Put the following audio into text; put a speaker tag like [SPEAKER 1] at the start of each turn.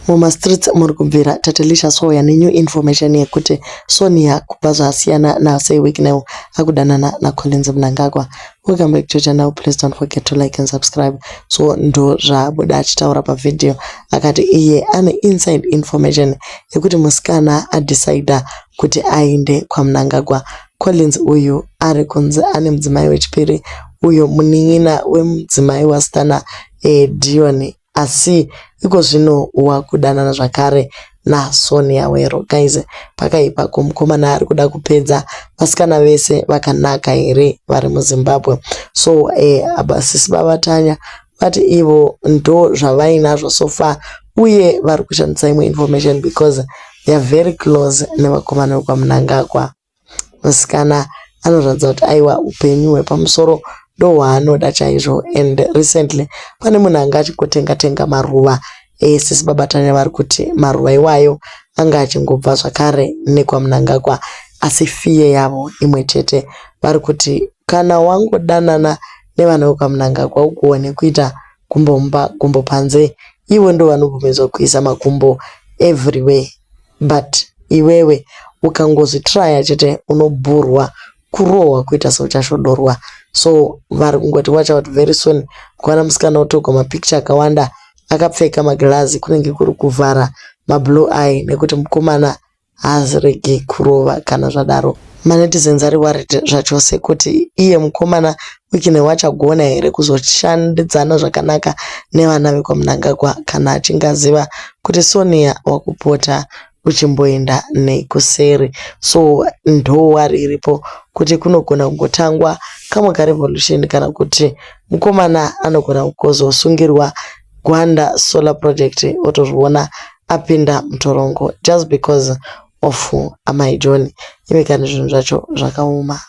[SPEAKER 1] mumastreets muri kubvira Tatelisha Soya nenew information yekuti Sonia kubva zvasiyana naSay now akudanana naCollins Mnangagwa. Welcome back to the channel. Please don't forget to like and subscribe. So ndo zvabuda achitaura pavidhio akati iye ane inside information yekuti musikana adecida kuti aende kwaMnangagwa. Collins uyu ari kunze ane mudzimai wechipiri uyo munin'ina wemudzimai wasitana Dion, asi iko zvino wakudanana zvakare naSonia Wero. Guys, pakaipa kumukomana ari kuda kupedza vasikana vese vakanaka here vari muZimbabwe. So abasisi bavatanya vati ivo ndo zvavainazvo so far uye vari kushandisa imwe information because they are very close nevakomana vekwaMnangagwa. Musikana anoratidza kuti aiwa upenyu hwepamusoro ndo hwaanoda chaizvo, and recently pane munhu anga achikotenga maruva. Sisi babatanya vari kuti maruva iwayo anga achingobva zvakare nekwaMnangagwa, asi fiye yavo imwe chete. Vari kuti kana wangodanana nevana vekwaMnangagwa ugoone kuita gumbo panze, ivo ndo vanobvumidzwa kuisa makumbo everywhere, but iwewe ukangozvitraya chete unobhurwa kurohwa kuita seuchashodorwa. So vari kungoti watch out very soon kuwana musikana otogwa mapicture akawanda akapfeka magirazi kunenge kuri kuvhara mablue eye nekuti mukomana haaziregi kurova kana zvadaro. Manetizens ari worried zvachose kuti iye mukomana Wikine wachagona here kuzoshandidzana zvakanaka nevana vekwaMnangagwa kana achingaziva kuti Sonia wakupota uchimboenda nekuseri. So ndo wari iripo kuti kunogona kungotangwa kamwe karevolution kana kuti mukomana anogona kuzosungirwa Gwanda solar project otozviona apinda mutorongo just because of Amai John. Ime kana zvinhu zvacho zvakaoma.